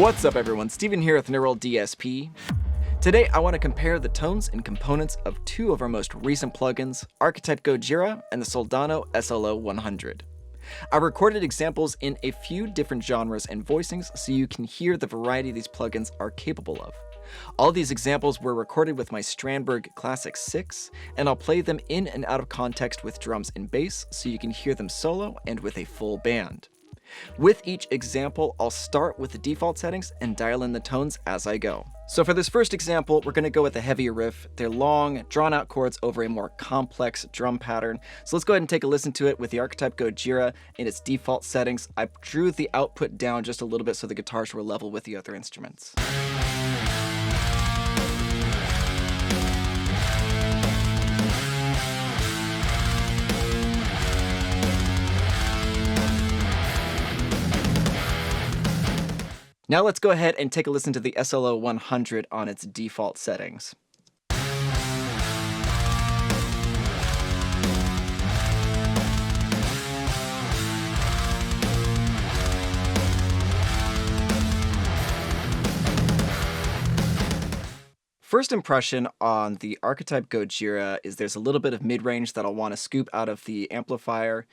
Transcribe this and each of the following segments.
What's up everyone, Steven here with Neural DSP. Today I want to compare the tones and components of two of our most recent plugins, Archetype Gojira and the Soldano SLO-100. I recorded examples in a few different genres and voicings so you can hear the variety these plugins are capable of. All these examples were recorded with my Strandberg Classic 6, and I'll play them in and out of context with drums and bass so you can hear them solo and with a full band. With each example, I'll start with the default settings and dial in the tones as I go. So for this first example, we're going to go with a heavier riff. They're long, drawn-out chords over a more complex drum pattern. So let's go ahead and take a listen to it with the Archetype Gojira in its default settings. I drew the output down just a little bit so the guitars were level with the other instruments. Now let's go ahead and take a listen to the SLO-100 on its default settings. First impression on the Archetype Gojira is there's a little bit of mid-range that I'll want to scoop out of the amplifier.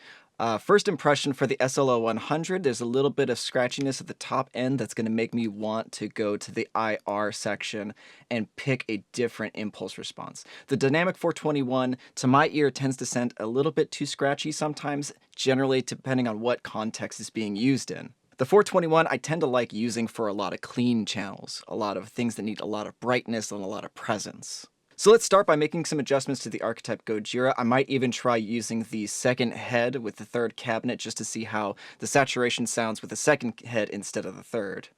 First impression for the SLO-100, there's a little bit of scratchiness at the top end that's going to make me want to go to the IR section and pick a different impulse response. The Dynamic 421, to my ear, tends to sound a little bit too scratchy sometimes, generally depending on what context it's being used in. The 421 I tend to like using for a lot of clean channels, a lot of things that need a lot of brightness and a lot of presence. So let's start by making some adjustments to the Archetype Gojira. I might even try using the second head with the third cabinet just to see how the saturation sounds with the second head instead of the third.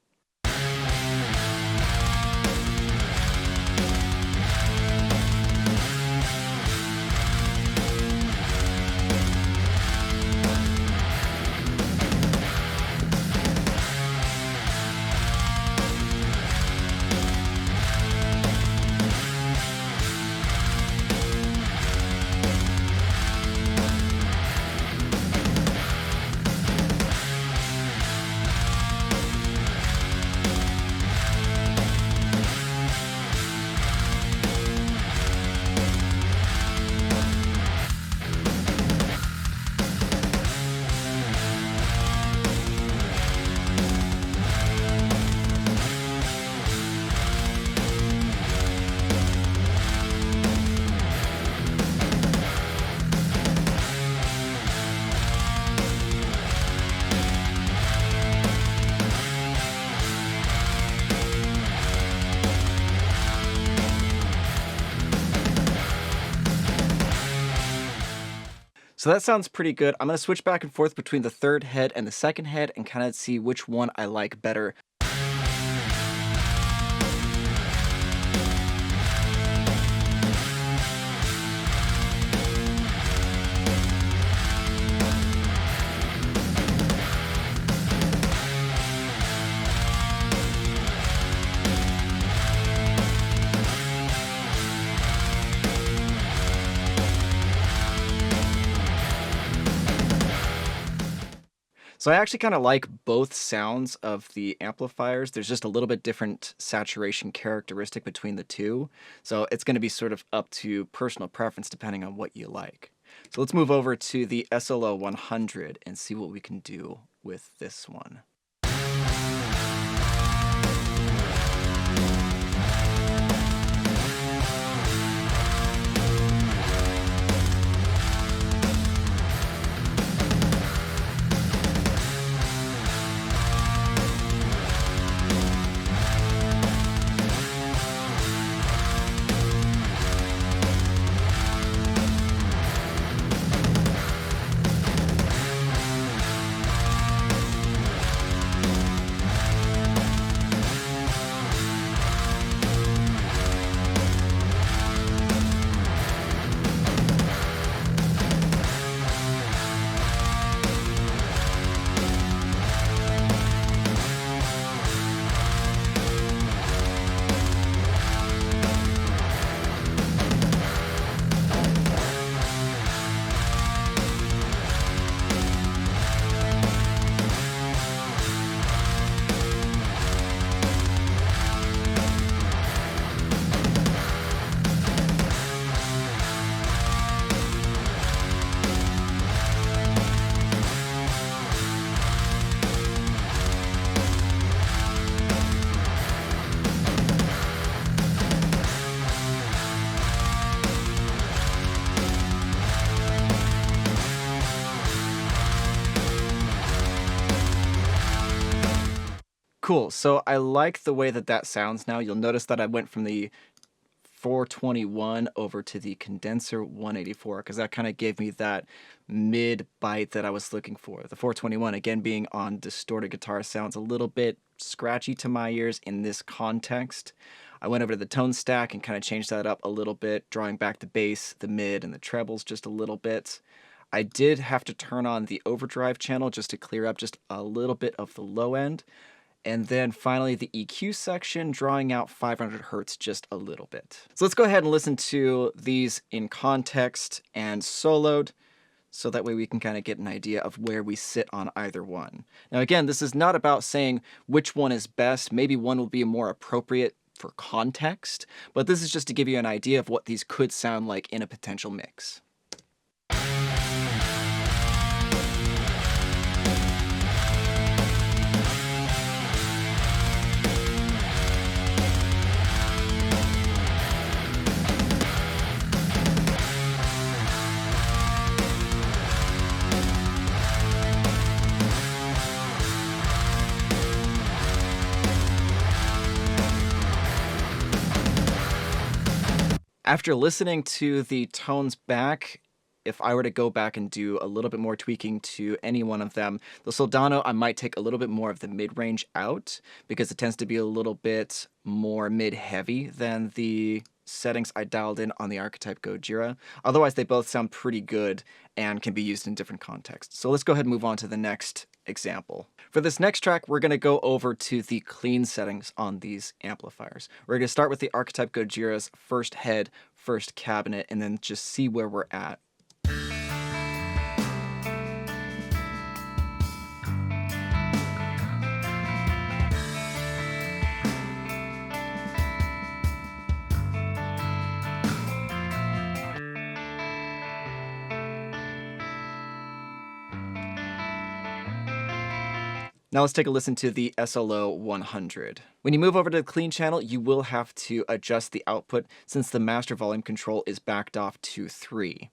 So that sounds pretty good. I'm going to switch back and forth between the third head and the second head and kind of see which one I like better. So I actually kind of like both sounds of the amplifiers. There's just a little bit different saturation characteristic between the two. So it's going to be sort of up to personal preference depending on what you like. So let's move over to the SLO-100 and see what we can do with this one. Cool. So I like the way that that sounds now. You'll notice that I went from the 421 over to the condenser 184 because that kind of gave me that mid bite that I was looking for. The 421, again, being on distorted guitar, sounds a little bit scratchy to my ears in this context. I went over to the tone stack and kind of changed that up a little bit, drawing back the bass, the mid, and the trebles just a little bit. I did have to turn on the overdrive channel just to clear up just a little bit of the low end. And then finally the EQ section, drawing out 500 hertz just a little bit. So let's go ahead and listen to these in context and soloed, so that way we can kind of get an idea of where we sit on either one. Now again, this is not about saying which one is best. Maybe one will be more appropriate for context, but this is just to give you an idea of what these could sound like in a potential mix. After listening to the tones back, if I were to go back and do a little bit more tweaking to any one of them, the Soldano, I might take a little bit more of the mid-range out because it tends to be a little bit more mid-heavy than the settings I dialed in on the Archetype Gojira. Otherwise, they both sound pretty good and can be used in different contexts. So let's go ahead and move on to the next example. For this next track, we're going to go over to the clean settings on these amplifiers. We're going to start with the Archetype Gojira's first head, first cabinet, and then just see where we're at. Now let's take a listen to the SLO-100. When you move over to the clean channel, you will have to adjust the output since the master volume control is backed off to 3.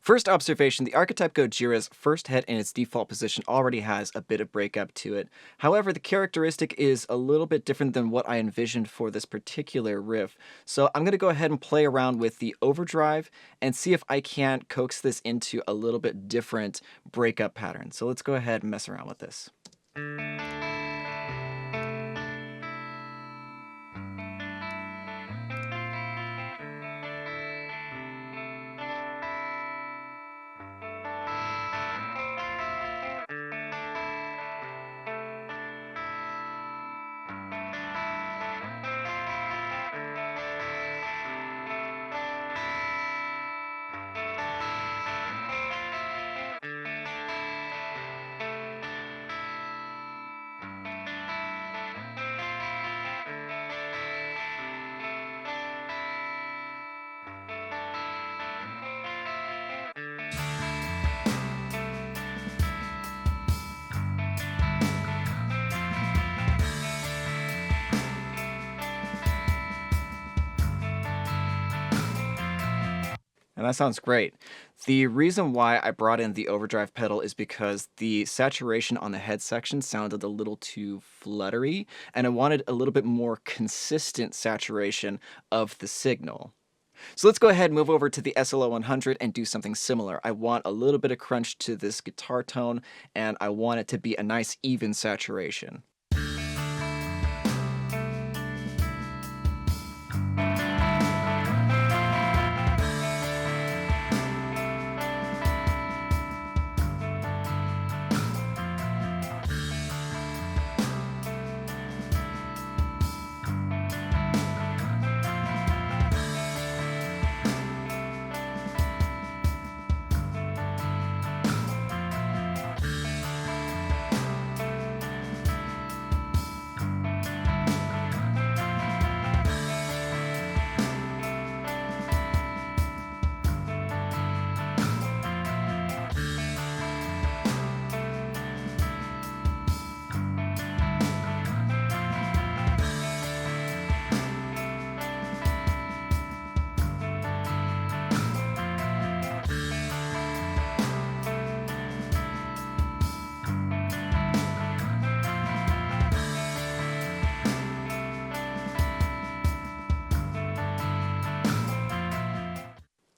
First observation, the Archetype Gojira's first head in its default position already has a bit of breakup to it. However, the characteristic is a little bit different than what I envisioned for this particular riff. So I'm going to go ahead and play around with the overdrive and see if I can't coax this into a little bit different breakup pattern. So let's go ahead and mess around with this. And that sounds great. The reason why I brought in the overdrive pedal is because the saturation on the head section sounded a little too fluttery, and I wanted a little bit more consistent saturation of the signal. So let's go ahead and move over to the SLO-100 and do something similar. I want a little bit of crunch to this guitar tone, and I want it to be a nice even saturation.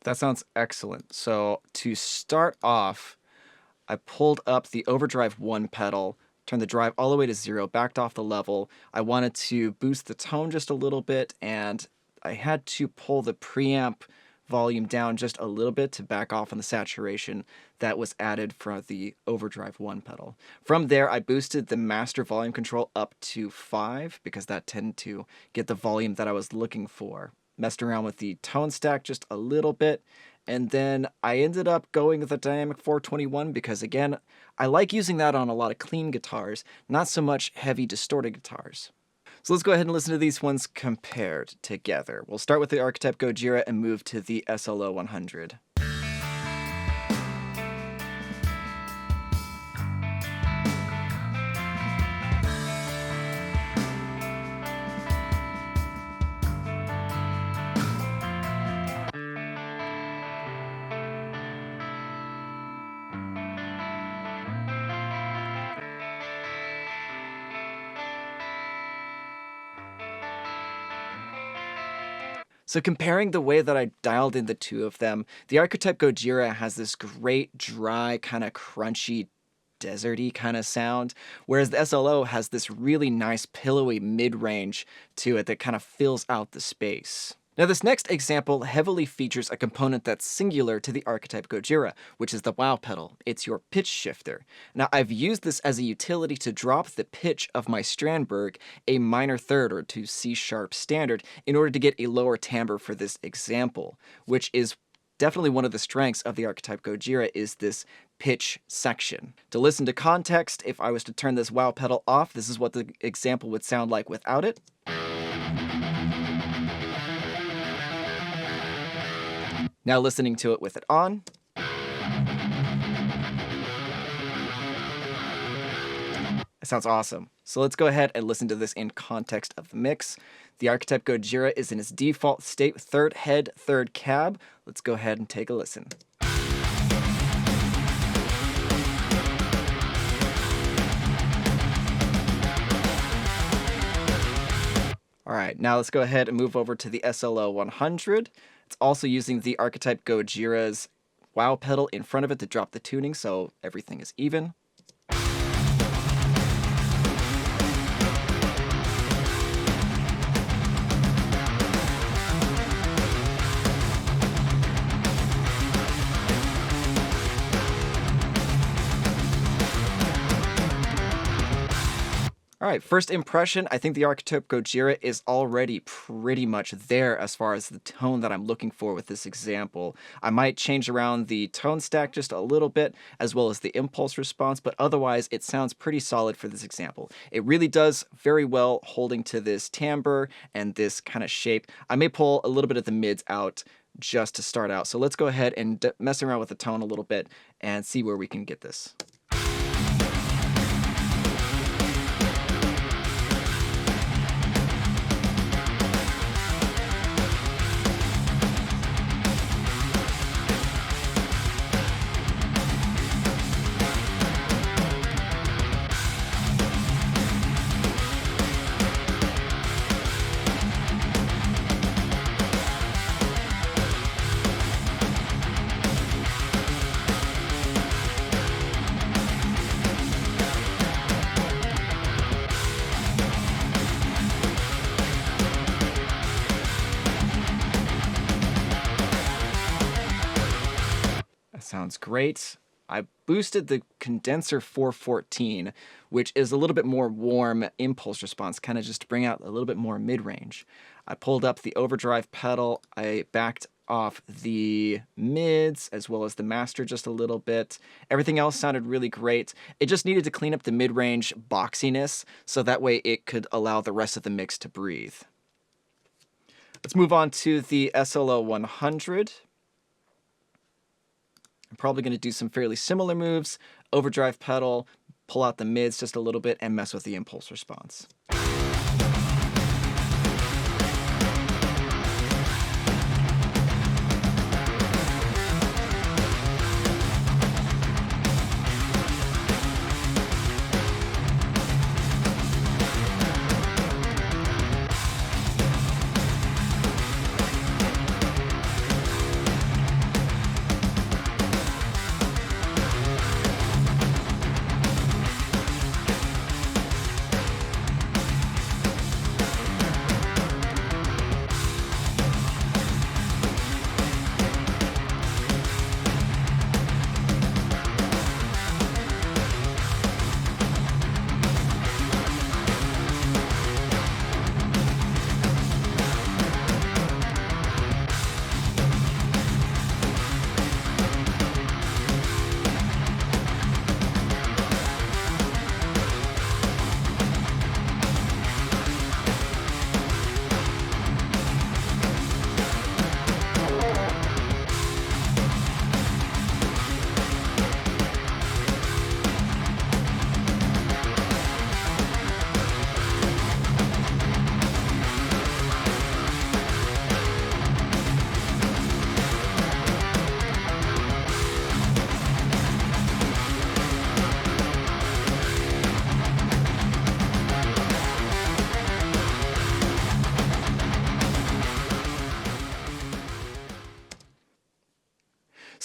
That sounds excellent. So to start off, I pulled up the overdrive 1 pedal, turned the drive all the way to 0, backed off the level. I wanted to boost the tone just a little bit, and I had to pull the preamp volume down just a little bit to back off on the saturation that was added from the overdrive 1 pedal. From there, I boosted the master volume control up to 5 because that tended to get the volume that I was looking for. Messed around with the tone stack just a little bit, and then I ended up going with the dynamic 421 because, again, I like using that on a lot of clean guitars, not so much heavy distorted guitars. So let's go ahead and listen to these ones compared together. We'll start with the Archetype Gojira and move to the SLO-100. So comparing the way that I dialed in the two of them, the Archetype Gojira has this great, dry, kind of crunchy, deserty kind of sound, whereas the SLO has this really nice, pillowy mid-range to it that kind of fills out the space. Now this next example heavily features a component that's singular to the Archetype Gojira, which is the wow pedal. It's your pitch shifter. Now I've used this as a utility to drop the pitch of my Strandberg a minor third or to C sharp standard in order to get a lower timbre for this example, which is definitely one of the strengths of the Archetype Gojira is this pitch section. To listen to context, if I was to turn this wow pedal off, this is what the example would sound like without it. Now listening to it with it on. It sounds awesome. So let's go ahead and listen to this in context of the mix. The Archetype Gojira is in its default state, third head, third cab. Let's go ahead and take a listen. All right, now let's go ahead and move over to the SLO-100. It's also using the Archetype Gojira's wow pedal in front of it to drop the tuning so everything is even. All right, first impression, I think the Archetype Gojira is already pretty much there as far as the tone that I'm looking for with this example. I might change around the tone stack just a little bit, as well as the impulse response, but otherwise it sounds pretty solid for this example. It really does very well holding to this timbre and this kind of shape. I may pull a little bit of the mids out just to start out. So let's go ahead and mess around with the tone a little bit and see where we can get this. Sounds great. I boosted the condenser 414, which is a little bit more warm impulse response, kind of just to bring out a little bit more mid-range. I pulled up the overdrive pedal. I backed off the mids as well as the master just a little bit. Everything else sounded really great. It just needed to clean up the mid-range boxiness so that way it could allow the rest of the mix to breathe. Let's move on to the SLO-100. I'm probably going to do some fairly similar moves, overdrive pedal, pull out the mids just a little bit, and mess with the impulse response.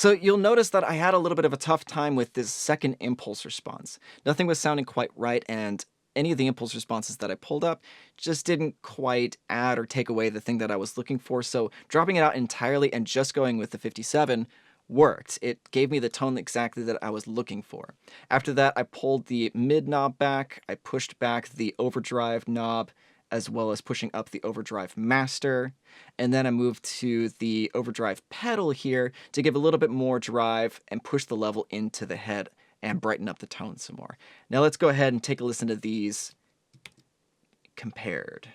So you'll notice that I had a little bit of a tough time with this second impulse response. Nothing was sounding quite right, and any of the impulse responses that I pulled up just didn't quite add or take away the thing that I was looking for, so dropping it out entirely and just going with the 57 worked. It gave me the tone exactly that I was looking for. After that, I pulled the mid knob back, I pushed back the overdrive knob, as well as pushing up the overdrive master, and then I moved to the overdrive pedal here to give a little bit more drive and push the level into the head and brighten up the tone some more. Now let's go ahead and take a listen to these compared.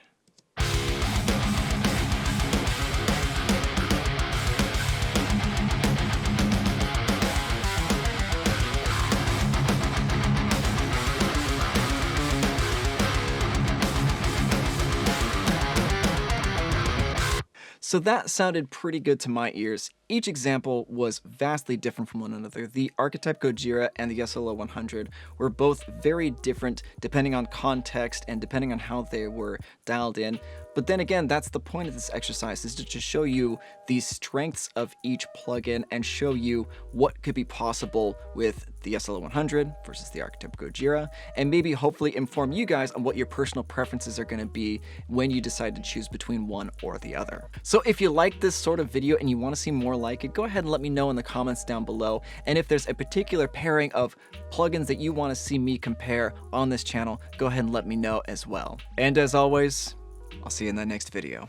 So that sounded pretty good to my ears. Each example was vastly different from one another. The Archetype Gojira and the SLO-100 were both very different depending on context and depending on how they were dialed in. But then again, that's the point of this exercise, is to just show you the strengths of each plugin and show you what could be possible with the SLO-100 versus the Archetype Gojira, and maybe hopefully inform you guys on what your personal preferences are going to be when you decide to choose between one or the other. So if you like this sort of video and you want to see more like it, go ahead and let me know in the comments down below. And if there's a particular pairing of plugins that you want to see me compare on this channel, go ahead and let me know as well. And as always, I'll see you in the next video.